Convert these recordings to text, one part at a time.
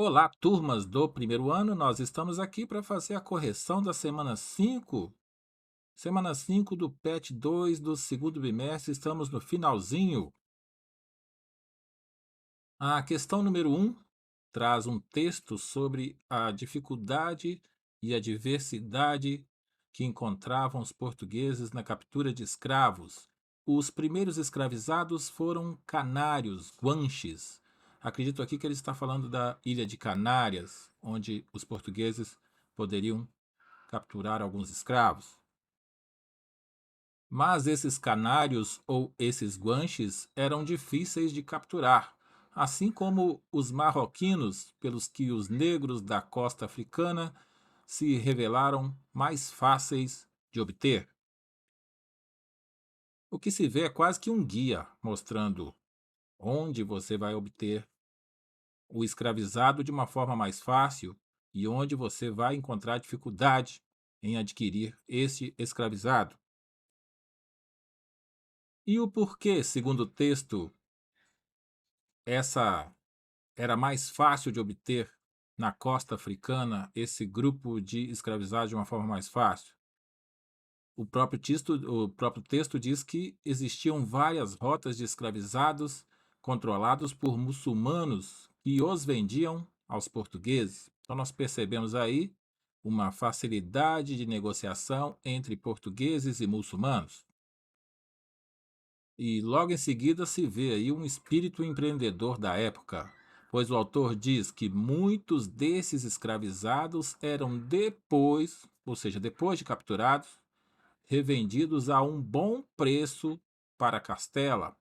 Olá, turmas do primeiro ano, nós estamos aqui para fazer a correção da semana 5 do PET 2 do segundo bimestre, estamos no finalzinho. A questão número 1 traz um texto sobre a dificuldade e a diversidade que encontravam os portugueses na captura de escravos. Os primeiros escravizados foram canários, guanches. Acredito aqui que ele está falando da ilha de Canárias, onde os portugueses poderiam capturar alguns escravos. Mas esses canários ou esses guanches eram difíceis de capturar, assim como os marroquinos, pelos que os negros da costa africana se revelaram mais fáceis de obter. O que se vê é quase que um guia mostrando onde você vai obter o escravizado de uma forma mais fácil e onde você vai encontrar dificuldade em adquirir esse escravizado. E o porquê, segundo o texto, essa era mais fácil de obter na costa africana esse grupo de escravizados de uma forma mais fácil? O próprio texto diz que existiam várias rotas de escravizados controlados por muçulmanos que os vendiam aos portugueses. Então nós percebemos aí uma facilidade de negociação entre portugueses e muçulmanos. E logo em seguida se vê aí um espírito empreendedor da época, pois o autor diz que muitos desses escravizados eram depois, ou seja, depois de capturados, revendidos a um bom preço para Castela,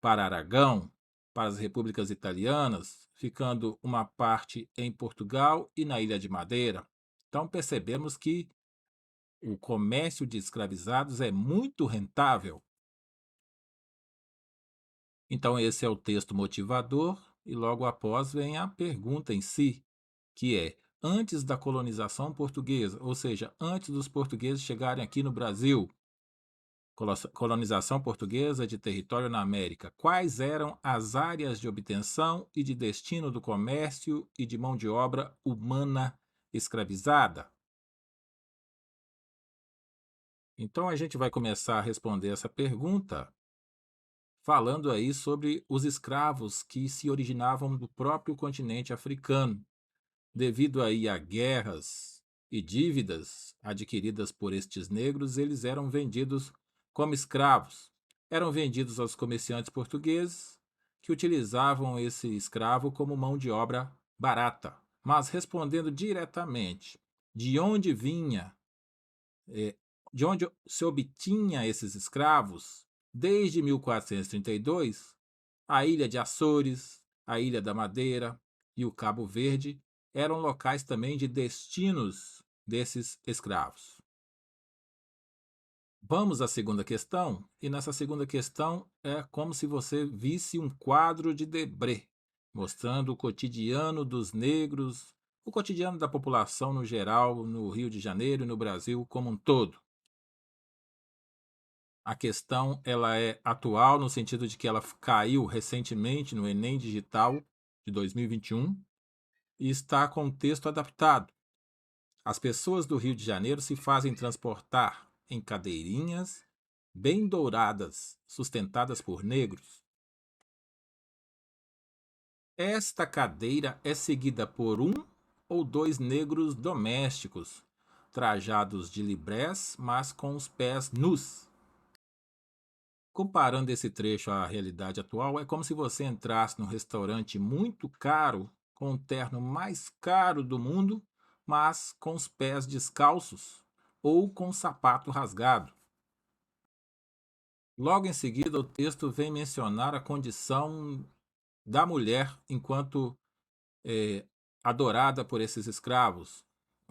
para Aragão, para as repúblicas italianas, ficando uma parte em Portugal e na Ilha de Madeira. Então percebemos que o comércio de escravizados é muito rentável. Então, esse é o texto motivador, e logo após vem a pergunta em si, que é: antes da colonização portuguesa, ou seja, antes dos portugueses chegarem aqui no Brasil, colonização portuguesa de território na América, quais eram as áreas de obtenção e de destino do comércio e de mão de obra humana escravizada? Então, a gente vai começar a responder essa pergunta falando aí sobre os escravos que se originavam do próprio continente africano, devido aí a guerras e dívidas adquiridas por estes negros, eles eram vendidos como escravos. Eram vendidos aos comerciantes portugueses, que utilizavam esse escravo como mão de obra barata. Mas respondendo diretamente, de onde vinha eh, de onde se obtinha esses escravos, desde 1432, a ilha de Açores, a ilha da Madeira e o Cabo Verde eram locais também de destinos desses escravos. Vamos à segunda questão, e nessa segunda questão é como se você visse um quadro de Debré, mostrando o cotidiano dos negros, o cotidiano da população no geral, no Rio de Janeiro e no Brasil como um todo. A questão ela é atual no sentido de que ela caiu recentemente no Enem Digital de 2021 e está com o texto adaptado. As pessoas do Rio de Janeiro se fazem transportar em cadeirinhas bem douradas, sustentadas por negros. Esta cadeira é seguida por um ou dois negros domésticos, trajados de librés, mas com os pés nus. Comparando esse trecho à realidade atual, é como se você entrasse num restaurante muito caro, com o terno mais caro do mundo, mas com os pés descalços ou com o sapato rasgado. Logo em seguida, o texto vem mencionar a condição da mulher enquanto eh, adorada por esses escravos.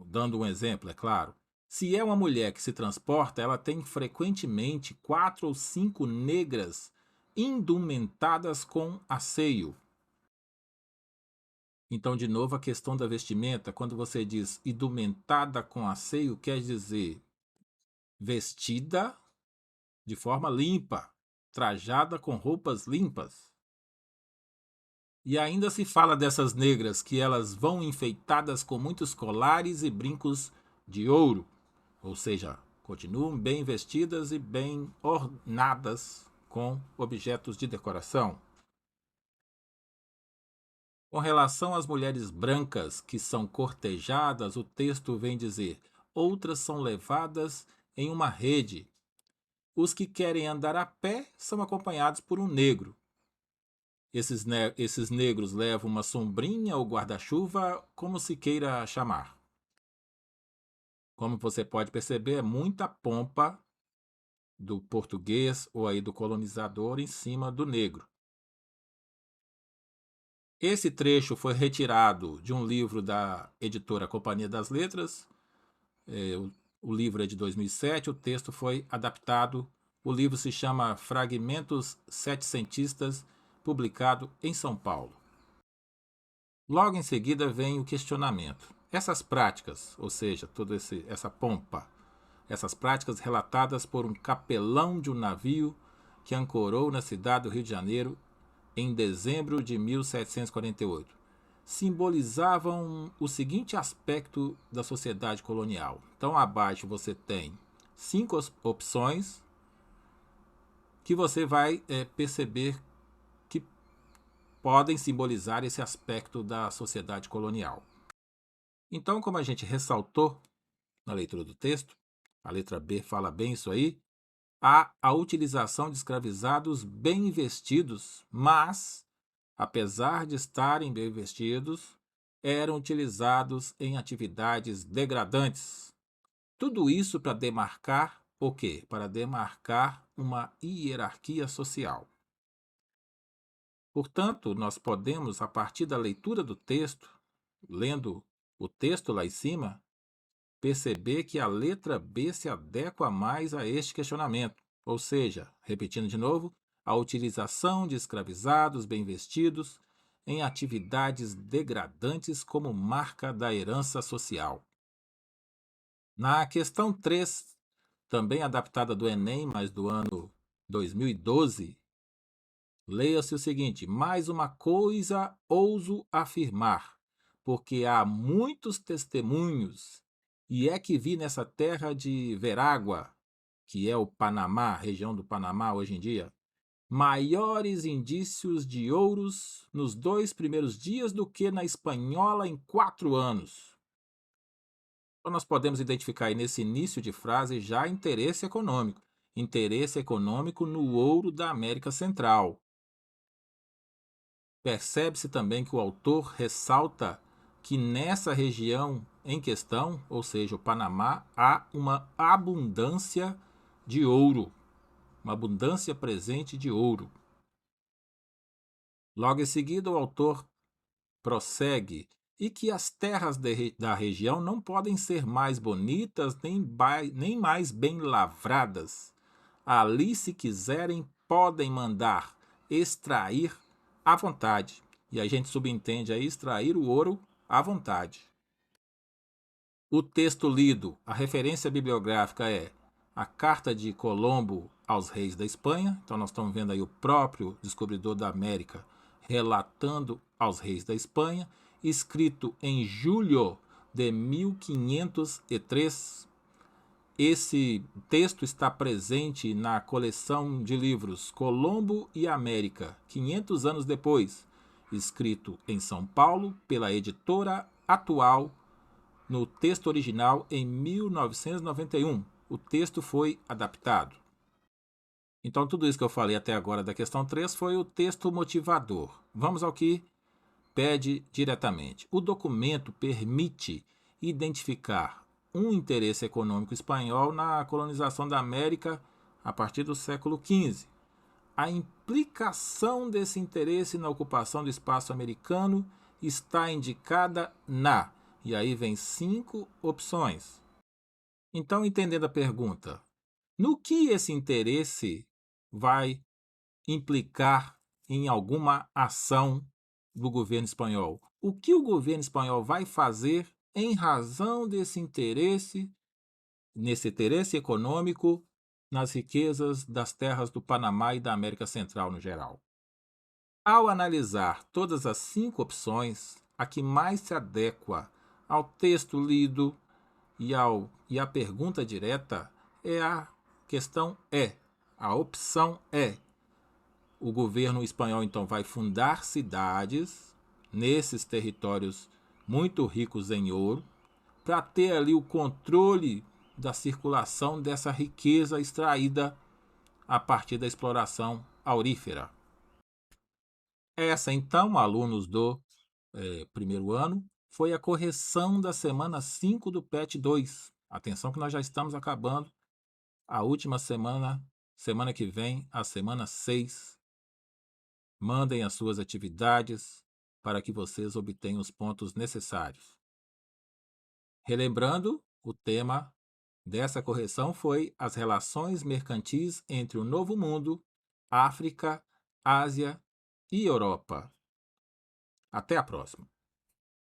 Dando um exemplo, é claro. Se é uma mulher que se transporta, ela tem frequentemente 4 ou 5 negras indumentadas com asseio. Então, de novo, a questão da vestimenta, quando você diz indumentada com asseio, quer dizer vestida de forma limpa, trajada com roupas limpas. E ainda se fala dessas negras que elas vão enfeitadas com muitos colares e brincos de ouro, ou seja, continuam bem vestidas e bem ornadas com objetos de decoração. Com relação às mulheres brancas que são cortejadas, o texto vem dizer: outras são levadas em uma rede. Os que querem andar a pé são acompanhados por um negro. Esses negros levam uma sombrinha ou guarda-chuva, como se queira chamar. Como você pode perceber, é muita pompa do português ou aí do colonizador em cima do negro. Esse trecho foi retirado de um livro da editora Companhia das Letras. O livro é de 2007, o texto foi adaptado. O livro se chama Fragmentos Setecentistas, publicado em São Paulo. Logo em seguida vem o questionamento. Essas práticas, ou seja, toda essa pompa, essas práticas relatadas por um capelão de um navio que ancorou na cidade do Rio de Janeiro em dezembro de 1748, simbolizavam o seguinte aspecto da sociedade colonial. Então, abaixo você tem 5 opções que você vai perceber que podem simbolizar esse aspecto da sociedade colonial. Então, como a gente ressaltou na leitura do texto, a letra B fala bem isso aí, há a utilização de escravizados bem vestidos, mas, apesar de estarem bem vestidos, eram utilizados em atividades degradantes. Tudo isso para demarcar o quê? Para demarcar uma hierarquia social. Portanto, nós podemos, a partir da leitura do texto, lendo o texto lá em cima, perceber que a letra B se adequa mais a este questionamento, ou seja, repetindo de novo, a utilização de escravizados bem vestidos em atividades degradantes como marca da herança social. Na questão 3, também adaptada do Enem, mas do ano 2012, leia-se o seguinte: mais uma coisa ouso afirmar, porque há muitos testemunhos, e é que vi nessa terra de Verágua, que é o Panamá, região do Panamá hoje em dia, maiores indícios de ouros nos 2 primeiros dias do que na espanhola em 4 anos. Então nós podemos identificar aí nesse início de frase já interesse econômico no ouro da América Central. Percebe-se também que o autor ressalta que nessa região em questão, ou seja, o Panamá, há uma abundância de ouro, uma abundância presente de ouro. Logo em seguida, o autor prossegue e que as terras da região não podem ser mais bonitas nem mais bem lavradas. Ali, se quiserem, podem mandar extrair à vontade. E a gente subentende aí extrair o ouro à vontade. O texto lido, a referência bibliográfica é a Carta de Colombo aos Reis da Espanha. Então nós estamos vendo aí o próprio descobridor da América relatando aos reis da Espanha, escrito em julho de 1503. Esse texto está presente na coleção de livros Colombo e América, 500 anos depois, escrito em São Paulo pela editora Atual, no texto original em 1991. O texto foi adaptado. Então, tudo isso que eu falei até agora da questão 3 foi o texto motivador. Vamos ao que pede diretamente. O documento permite identificar um interesse econômico espanhol na colonização da América a partir do século XV. A implicação desse interesse na ocupação do espaço americano está indicada na... E aí vem 5 opções. Então, entendendo a pergunta, no que esse interesse vai implicar em alguma ação do governo espanhol? O que o governo espanhol vai fazer em razão nesse interesse econômico nas riquezas das terras do Panamá e da América Central no geral? Ao analisar todas as 5 opções, a que mais se adequa ao texto lido e a pergunta direta é a questão E. A opção E. O governo espanhol então vai fundar cidades nesses territórios muito ricos em ouro para ter ali o controle da circulação dessa riqueza extraída a partir da exploração aurífera. Essa então, alunos do primeiro ano, foi a correção da semana 5 do PET 2. Atenção que nós já estamos acabando a última semana, semana que vem, a semana 6. Mandem as suas atividades para que vocês obtenham os pontos necessários. Relembrando, o tema dessa correção foi as relações mercantis entre o Novo Mundo, África, Ásia e Europa. Até a próxima!